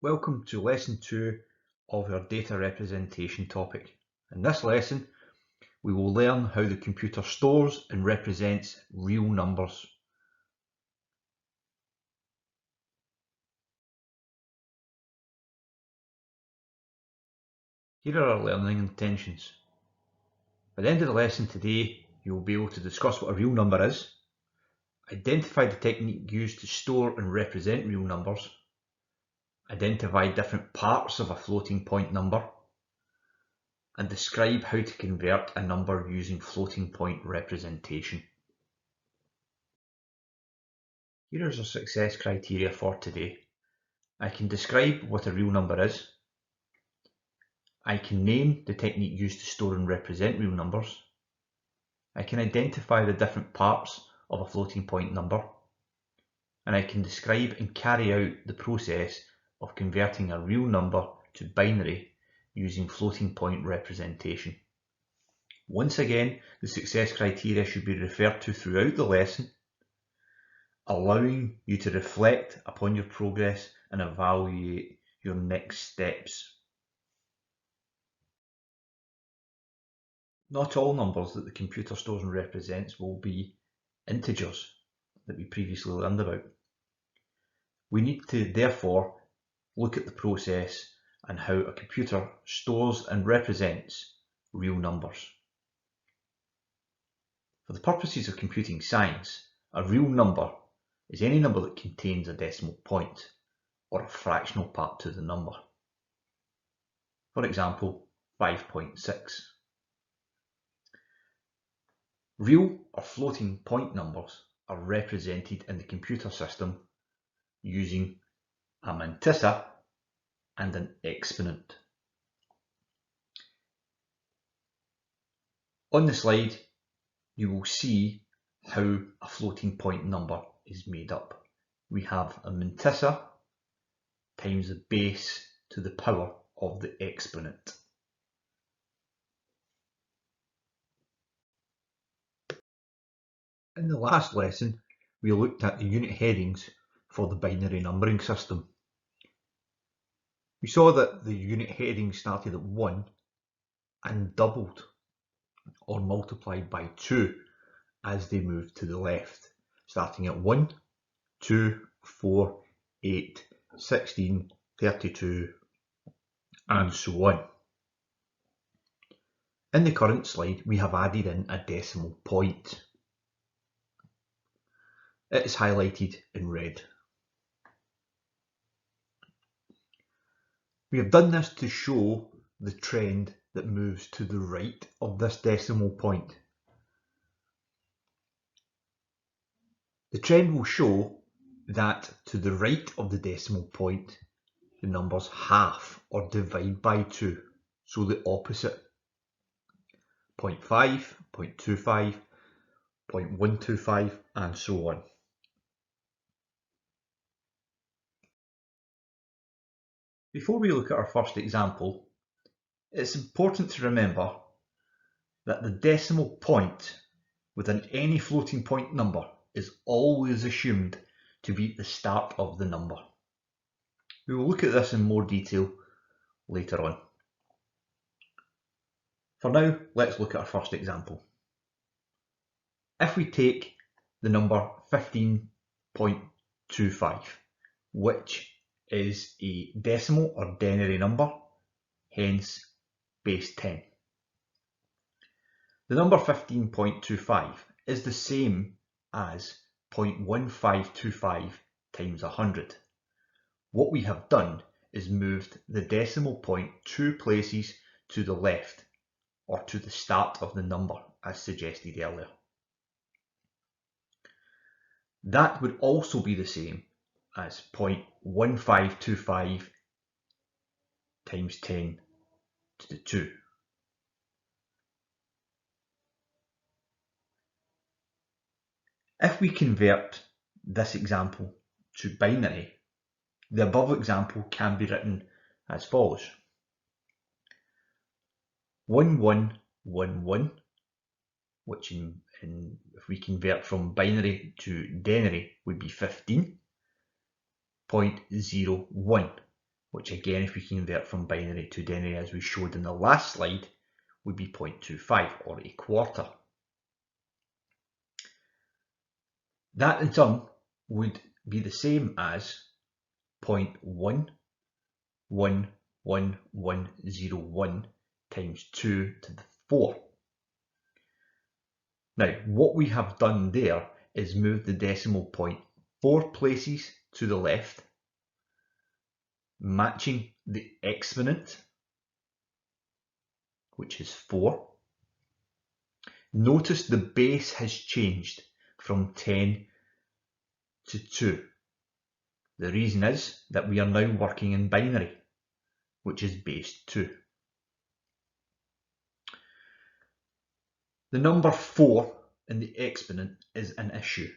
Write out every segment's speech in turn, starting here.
Welcome to lesson 2 of our data representation topic. In this lesson, we will learn how the computer stores and represents real numbers. Here are our learning intentions. By the end of the lesson today, you will be able to discuss what a real number is, identify the technique used to store and represent real numbers, identify different parts of a floating point number, and describe how to convert a number using floating point representation. Here is our success criteria for today. I can describe what a real number is. I can name the technique used to store and represent real numbers. I can identify the different parts of a floating point number. And I can describe and carry out the process of converting a real number to binary using floating point representation. Once again, the success criteria should be referred to throughout the lesson, allowing you to reflect upon your progress and evaluate your next steps. Not all numbers that the computer stores and represents will be integers that we previously learned about. We need to therefore look at the process and how a computer stores and represents real numbers. For the purposes of computing science, a real number is any number that contains a decimal point or a fractional part to the number. For example, 5.6. Real or floating point numbers are represented in the computer system using a mantissa and an exponent. On the slide, you will see how a floating point number is made up. We have a mantissa times the base to the power of the exponent. In the last lesson, we looked at the unit headings for the binary numbering system. We saw that the unit heading started at 1 and doubled or multiplied by 2 as they moved to the left, starting at 1, 2, 4, 8, 16, 32, and so on. In the current slide, we have added in a decimal point. It is highlighted in red. We have done this to show the trend that moves to the right of this decimal point. The trend will show that to the right of the decimal point, the numbers half or divide by 2, so the opposite. 0.5, 0.25, 0.125, and so on. Before we look at our first example, it's important to remember that the decimal point within any floating point number is always assumed to be at the start of the number. We will look at this in more detail later on. For now, let's look at our first example. If we take the number 15.25, which is a decimal or denary number, hence base 10. The number 15.25 is the same as 0.1525 times 100. What we have done is moved the decimal point 2 places to the left, or to the start of the number, as suggested earlier. That would also be the same as 0.1525 times 10 to the 2. If we convert this example to binary, the above example can be written as follows. 1111, which if we convert from binary to denary would be 15.01. which again, if we convert from binary to denary as we showed in the last slide, would be 0.25 or a quarter. That in turn would be the same as 0.111101 times 2 to the 4. Now, what we have done there is move the decimal point 4 places to the left, matching the exponent, which is 4. Notice the base has changed from 10 to 2. The reason is that we are now working in binary, which is base 2. The number 4 in the exponent is an issue.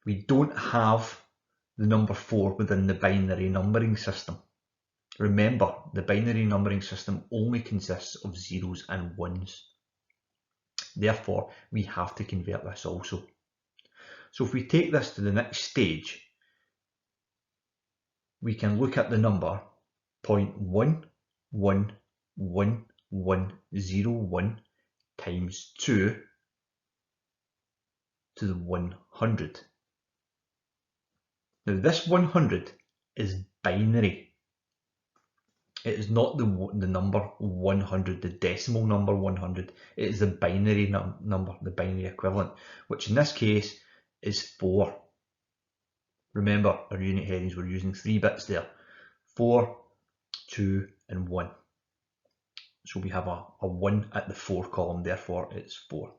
We don't have the number 4 within the binary numbering system. Remember, the binary numbering system only consists of zeros and ones. Therefore, we have to convert this also. So if we take this to the next stage, we can look at the number 0.111101 times 2 to the 100. Now this 100 is binary. It is not the number 100, the decimal number 100. It is the binary number, the binary equivalent, which in this case is 4. Remember, our unit headings were using 3 bits there. 4, 2 and 1. So we have a 1 at the 4 column, therefore it's 4.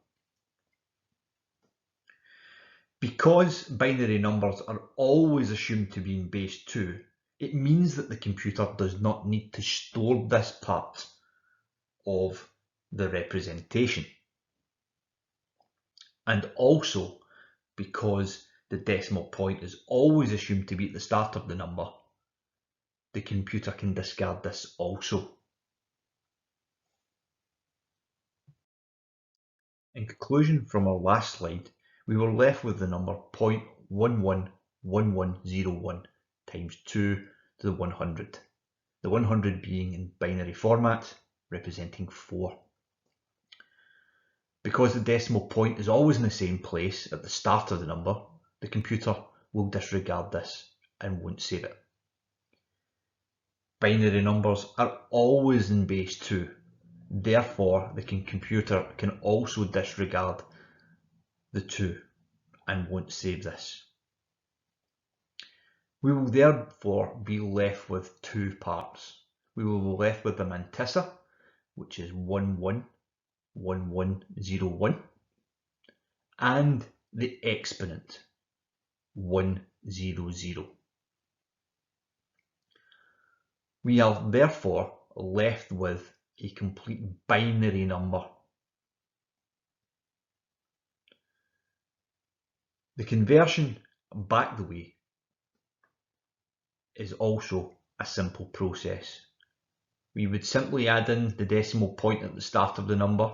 Because binary numbers are always assumed to be in base 2, it means that the computer does not need to store this part of the representation. And also, because the decimal point is always assumed to be at the start of the number, the computer can discard this also. In conclusion, from our last slide, we were left with the number 0.111101 times 2 to the 100. The 100 being in binary format, representing 4. Because the decimal point is always in the same place at the start of the number, the computer will disregard this and won't save it. Binary numbers are always in base 2. Therefore, the computer can also disregard the 2 and won't save this. We will therefore be left with 2 parts. We will be left with the mantissa, which is 111101, and the exponent, 100. We are therefore left with a complete binary number. The conversion back the way is also a simple process. We would simply add in the decimal point at the start of the number.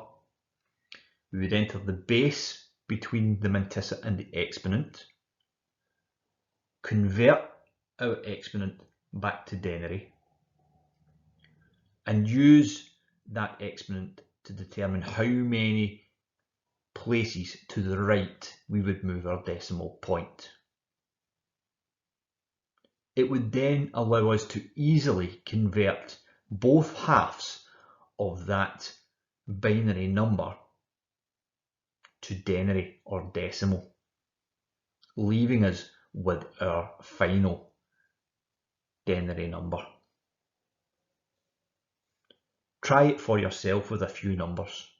We would enter the base between the mantissa and the exponent, convert our exponent back to denary, and use that exponent to determine how many places to the right we would move our decimal point. It would then allow us to easily convert both halves of that binary number to denary or decimal, leaving us with our final denary number. Try it for yourself with a few numbers.